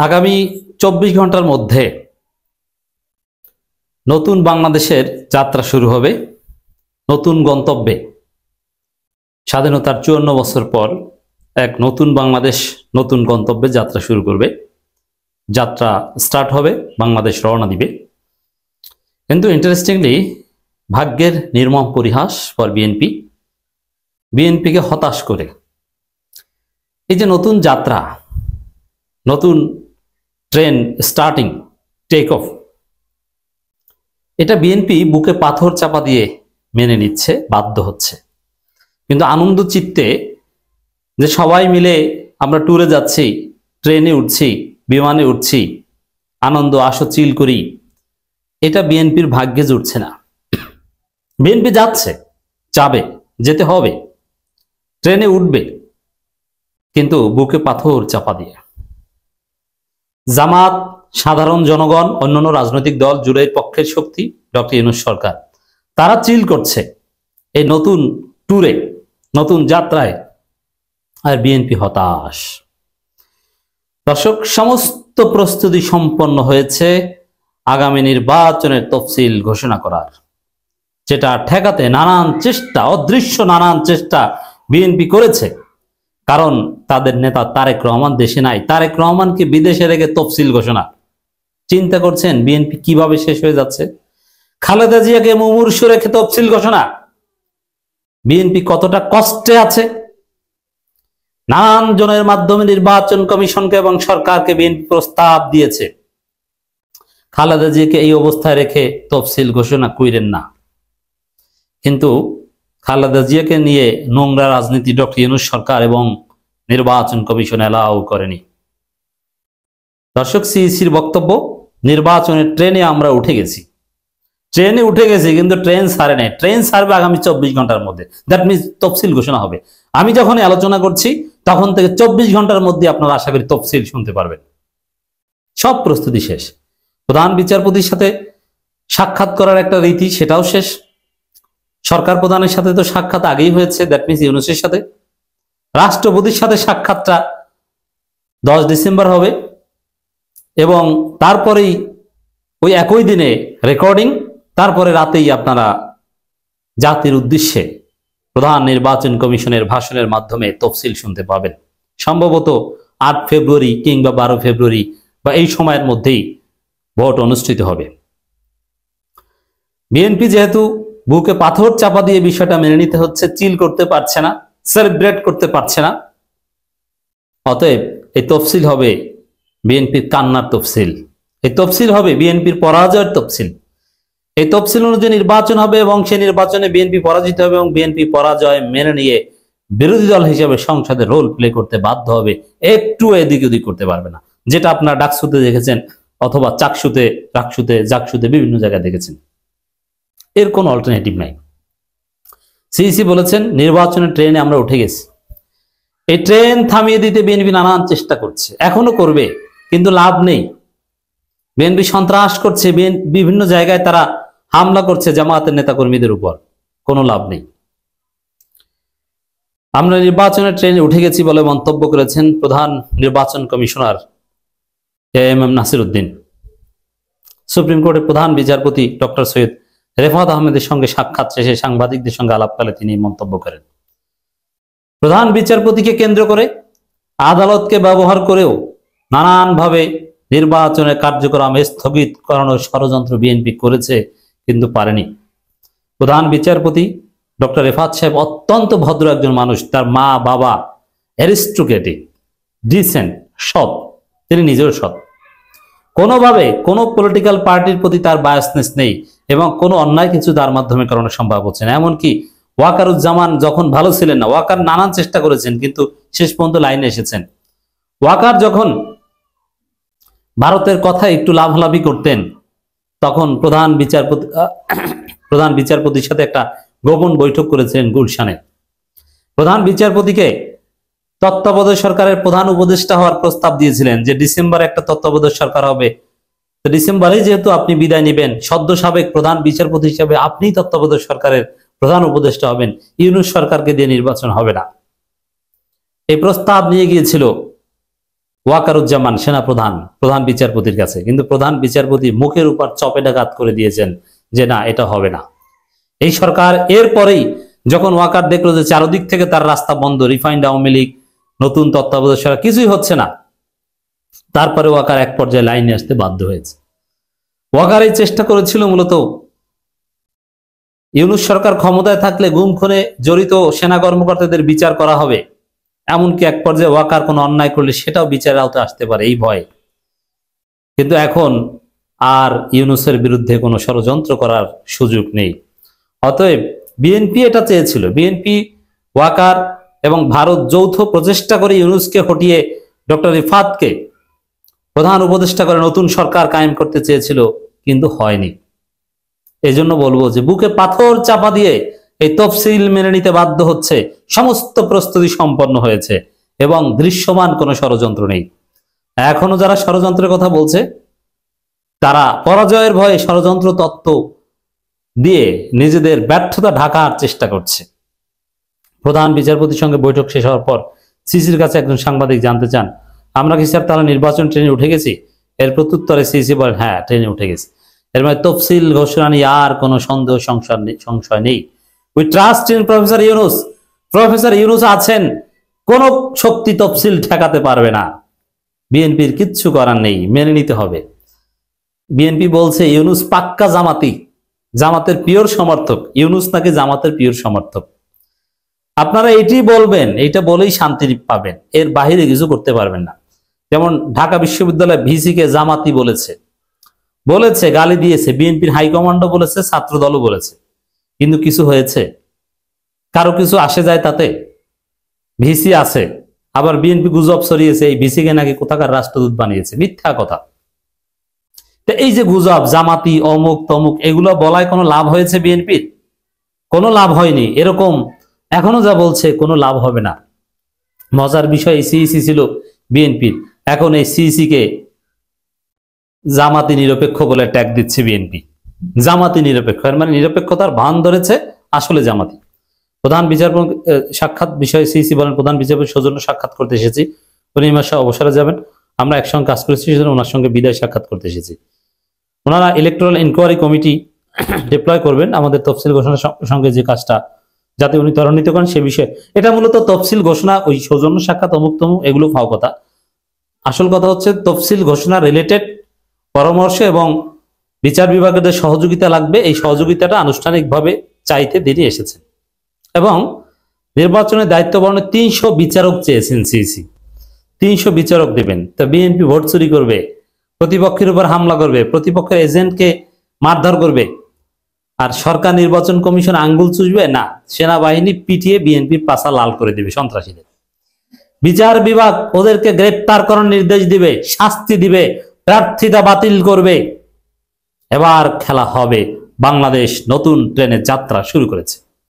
আগামী 24 ঘন্টার মধ্যে নতুন বাংলাদেশের যাত্রা শুরু হবে। নতুন গন্তব্যে স্বাধীনতার 54 বছর পর এক নতুন বাংলাদেশ নতুন গন্তব্যে যাত্রা শুরু করবে। যাত্রা স্টার্ট হবে, বাংলাদেশ রওনা দিবে। কিন্তু ইন্টারেস্টিংলি ভাগ্যের নির্মম পরিহাস ফর বিএনপিকে হতাশ করে এই যে নতুন যাত্রা, নতুন ট্রেন স্টার্টিং, টেক অফ, এটা বিএনপি বুকে পাথর চাপা দিয়ে মেনে নিচ্ছে, বাধ্য হচ্ছে। কিন্তু আনন্দ চিত্তে যে সবাই মিলে আমরা ট্যুরে যাচ্ছি, ট্রেনে উঠছি, বিমানে উঠছি, আনন্দ আসো চিল করি, এটা বিএনপির ভাগ্যে জুটছে না। বিএনপি যাচ্ছে, যাবে, যেতে হবে, ট্রেনে উঠবে, কিন্তু বুকে পাথর চাপা দিয়ে। জামাত, সাধারণ জনগণ, অন্যান্য রাজনৈতিক দল, জুলাইয়ের পক্ষের শক্তি, ডক্টর ইউনূস সরকার, তারা চিল করছে এই নতুন ট্যুরে, নতুন যাত্রায়, আর বিএনপি হতাশ। দর্শক, সমস্ত প্রস্তুতি সম্পন্ন হয়েছে আগামী নির্বাচনের তফসিল ঘোষণা করার, যেটা ঠেকাতে নানান চেষ্টা, অদৃশ্য নানান চেষ্টা বিএনপি করেছে। কারণ তাদের নেতা তারেক রহমান দেশে নাই, তারেক রহমানকে বিদেশে রেখে তফসিল ঘোষণা। চিন্তা করছেন বিএনপি কিভাবে শেষ হয়ে যাচ্ছে? খালেদা জিয়াকে মুমূর্ষু রেখে তফসিল ঘোষণা। বিএনপি কতটা কষ্টে আছে। নানান জনের মাধ্যমে নির্বাচন কমিশনকে এবং সরকারকে বিএনপি প্রস্তাব দিয়েছে, খালেদা জিয়াকে এই অবস্থায় রেখে তফসিল ঘোষণা কইরেন না। কিন্তু খালেদা জিয়াকে নিয়ে নোংরা রাজনীতি ডক্টর ইউনূস সরকার এবং নির্বাচন কমিশন এলাও করেনি। দর্শক, সিইসির বক্তব্য, নির্বাচনের ট্রেনে আমরা উঠে গেছি, কিন্তু ট্রেন ছাড়ে নাই। ট্রেন ছাড়বে আগামী 24 ঘন্টার মধ্যে। দ্যাট মিনস তফসিল ঘোষণা হবে। আমি যখন আলোচনা করছি তখন থেকে 24 ঘন্টার মধ্যে আপনারা আশা করি তফসিল শুনতে পারবেন। সব প্রস্তুতি শেষ। প্রধান বিচারপতির সাথে সাক্ষাৎ করার একটা রীতি, সেটাও শেষ। সরকার প্রধানের সাথে তো সাক্ষাৎ আগেই হয়েছে, দ্যাট মিনস ইউনূসের সাথে। রাষ্ট্রপতির সাথে সাক্ষাৎটা 10 ডিসেম্বর হবে এবং তারপরেই ওই একই দিনে রেকর্ডিং, তারপরে রাতেই আপনারা জাতির উদ্দেশ্যে প্রধান নির্বাচন কমিশনের ভাষণের মাধ্যমে তফসিল শুনতে পাবেন। সম্ভবত 8 ফেব্রুয়ারি কিংবা 12 ফেব্রুয়ারি বা এই সময়ের মধ্যেই ভোট অনুষ্ঠিত হবে। বিএনপি যেহেতু বুকে পাথর চাপা দিয়ে বিষয়টা মেনে নিতে হচ্ছে, চিল করতে পারছে না, সেলিব্রেট করতে পারছে না, অতএব এই তফসিল হবে বিএনপির কান্নার তফসিল। এই তফসিল হবে বিএনপির পরাজয়ের তফসিল। এই তফসিল অনুযায়ী নির্বাচন হবে এবং সেই নির্বাচনে বিএনপি পরাজিত হবে এবং বিএনপি পরাজয় মেনে নিয়ে বিরোধী দল হিসেবে সংসদে রোল প্লে করতে বাধ্য হবে। একটু এদিক ওদিক করতে পারবে না, যেটা আপনারা ডাকসুতে দেখেছেন অথবা চাকসুতে, জাকসুতে বিভিন্ন জায়গায় দেখেছেন। এর কোনো অল্টারনেটিভ নাই। সিইসি বলেছেন নির্বাচনের ট্রেনে আমরা উঠে গেছি। এই ট্রেন থামিয়ে দিতে বিএনপি নানান চেষ্টা করছে, এখনো করবে, কিন্তু লাভ নেই। বিএনপি সন্ত্রাস করছে, বিভিন্ন জায়গায় তারা হামলা করছে জামায়াতের নেতাকর্মীদের উপর, কোনো লাভ নেই। আমরা নির্বাচনের ট্রেনে উঠে গেছি বলে মন্তব্য করেছেন প্রধান নির্বাচন commissioner AMM Nasir Uddin. Supreme কোর্টের প্রধান বিচারপতি ডক্টর সৈয়দ রেফাত আহমেদের সঙ্গে সাক্ষাৎ শেষে সাংবাদিকদের সঙ্গে আলাপকালে তিনি মন্তব্য করেন, প্রধান বিচারপতিকে কেন্দ্র করে আদালতকে ব্যবহার করেও নানানভাবে নির্বাচনের কার্যক্রম স্থগিত করানোর ষড়যন্ত্র বিএনপি করেছে, কিন্তু পারেনি। প্রধান বিচারপতি ডক্টর রেফাত সাহেব অত্যন্ত ভদ্র একজন মানুষ। তার মা বাবা অ্যারিস্টোক্রেটিক, ডিসেন্ট, সৎ, তিনি নিজেও সৎ। কোনোভাবে কোনো পলিটিক্যাল পার্টির প্রতি তার বায়াসনেস নেই এবং কোনো অন্যায় কিছু তার মাধ্যমে করানো সম্ভব হচ্ছে না। এমনকি ওয়াকারুজ্জামান যখন ভালো ছিলেন না, ওয়াকার নানান চেষ্টা করেছেন কিন্তু শেষ পর্যন্ত লাইনে এসেছেন। ওয়াকার যখন ভারতের কথা একটু লাভালাভি করতেন, তখন প্রধান বিচারপতির সাথে একটা গোপন বৈঠক করেছিলেন গুলশানে। প্রধান বিচারপতিকে তত্ত্বাবধায়ক সরকারের প্রধান উপদেষ্টা হওয়ার প্রস্তাব দিয়েছিলেন যে ডিসেম্বরে একটা তত্ত্বাবধায়ক সরকার হবে, তো ডিসেম্বরেই যেহেতু আপনি বিদায় নেবেন, সদ্য সাবেক প্রধান বিচারপতি হিসেবে আপনি তত্ত্বাবধায়ক সরকারের প্রধান উপদেষ্টা হবেন, ইউনূস সরকারকে দিয়ে নির্বাচন হবে না। এই প্রস্তাব নিয়ে গিয়েছিল ওয়াকারুজ্জামান সেনাপ্রধান প্রধান বিচারপতির কাছে, কিন্তু প্রধান বিচারপতি মুখের উপর চপেটাঘাত করে দিয়েছেন যে না, এটা হবে না। এই সরকার এরপরেই যখন ওয়াকার দেখলো যে চারদিক থেকে তার রাস্তা বন্ধ, রিফাইন্ড আওয়ামী লীগ, নতুন তত্ত্বাবধায়ক সরকার, কিছুই হচ্ছে না, তারপরে ওয়াকার এক পর্যায়ে লাইনে আসতে বাধ্য হয়েছে। ওয়াকার এই চেষ্টা করেছিল মূলত ইউনূস সরকার ক্ষমতায় থাকলে গুম খুনে জড়িত সেনা কর্মকর্তাদের বিচার করা হবে, এমনকি এক পর্যায়ে ওয়াকার কোনো অন্যায় করলে সেটাও বিচারের আওতায় আসতে পারে এই ভয়ে। কিন্তু এখন আর ইউনূসের বিরুদ্ধে কোনো ষড়যন্ত্র করার সুযোগ নেই। অতএব বিএনপি এটা চেয়েছিল, বিএনপি ওয়াকার এবং ভারত যৌথ প্রচেষ্টা করে ইউনূসকে হটিয়ে ডক্টর রিফাতকে প্রধান উপদেষ্টা করে নতুন সরকার কায়েম করতে চেয়েছিল, কিন্তু হয়নি। এই জন্য বলবো যে বুকে পাথর চাপা দিয়ে এই তফসিল মেনে নিতে বাধ্য হচ্ছে। সমস্ত প্রস্তুতি সম্পন্ন হয়েছে এবং দৃশ্যমান কোনো ষড়যন্ত্র নেই। এখনো যারা ষড়যন্ত্রের কথা বলছে তারা পরাজয়ের ভয়ে ষড়যন্ত্র তত্ত্ব দিয়ে নিজেদের ব্যর্থতা ঢাকার চেষ্টা করছে। প্রধান বিচারপতির সঙ্গে বৈঠক শেষ হওয়ার পর সিসির কাছে একজন সাংবাদিক জানতে চান, আমরা কি স্যার তারা নির্বাচন ট্রেনে উঠে গেছি? এর প্রত্যুত্তরে সিসি বলেন, হ্যাঁ ট্রেনে উঠে গেছে। এর মানে তফসিল ঘোষণা নিয়ে আর কোনো সন্দেহ সংশয় নেই। We trust in professor Yunus. Professor Yunus আছেন, কোন শক্তি তফসিল ঠেকাতে পারবে না। বিএনপির কিচ্ছু করার নেই, মেনে নিতে হবে। বিএনপি বলছে ইউনূস পাক্কা জামাতি, জামাতের পিওর সমর্থক। ইউনূস নাকি জামাতের পিওর সমর্থক। আপনারা এটি বলবেন, এইটা বলেই শান্তি পাবেন, এর বাহিরে কিছু করতে পারবেন না। যেমন ঢাকা বিশ্ববিদ্যালয় ভিসিকে জামাতি বলেছে, গালি দিয়েছে, বিএনপির হাইকমান্ডও বলেছে, ছাত্র দলও বলেছে, কিন্তু কিছু হয়েছে? কারো কিছু আসে যায় তাতে? ভিসি আছে, আবার বিএনপি গুজব ছড়িয়েছে এই ভিসিকে নাকি কোথাকার রাষ্ট্রদূত বানিয়েছে, মিথ্যা কথা। তো এই যে গুজব জামাতি অমুক তমুক, এগুলো বলায় কোনো লাভ হয়েছে বিএনপির? কোনো লাভ হয়নি। এরকম এখনো যা বলছে কোনো লাভ হবে না। মজার বিষয়, সিইসি ছিল বিএনপির, এখন এই সিইসি কে জামাতি নিরপেক্ষ বলে ট্যাগ দিচ্ছে বিএনপি। জামাতি নিরপেক্ষ, এর মানে নিরপেক্ষতার ভান ধরেছে, আসলে জামাতি। প্রধান বিচারপতি সাক্ষাৎ বিষয়ে সিইসি বলেন, প্রধান বিচারপতি সৌজন্য সাক্ষাৎ করতে এসেছি, উনি এই মাসে অবসরে যাবেন, আমরা একসঙ্গে কাজ করেছি, সেজন্য ওনার সঙ্গে বিদায় সাক্ষাৎ করতে এসেছি। ওনারা ইলেকট্রাল ইনকোয়ারি কমিটি ডিপ্লয় করবেন আমাদের তফসিল ঘোষণার সঙ্গে যে কাজটা, যাতে উনি ত্বরান্বিত করেন সে বিষয়ে। এটা মূলত তফসিল ঘোষণা, ওই সৌজন্য সাক্ষাৎ অমুক তমুক এগুলো ফাও কথা। আসল কথা হচ্ছে তফসিল ঘোষণা রিলেটেড পরামর্শ এবং বিচার বিভাগের যে সহযোগিতা লাগবে, এই সহযোগিতাটা আনুষ্ঠানিকভাবে চাইতে দেরি এসেছে। এবং নির্বাচনের দায়িত্ব পালনে 300 বিচারক চেয়েছেন সিইসি। 300 বিচারক দেবেন। তা বিএনপি ভোট চুরি করবে, প্রতিপক্ষের উপর হামলা করবে, প্রতিপক্ষের এজেন্টকে মারধর করবে, আর সরকার নির্বাচন কমিশন আঙ্গুল চুষবে না, সেনাবাহিনী পিটিয়ে বিএনপির পাছা লাল করে দিবে সন্ত্রাসীদের। বিচার বিভাগ ওদেরকে গ্রেপ্তার করার নির্দেশ দিবে, শাস্তি দিবে, প্রার্থিতা বাতিল করবে। এবার খেলা হবে। বাংলাদেশ নতুন ট্রেনের যাত্রা শুরু করেছে।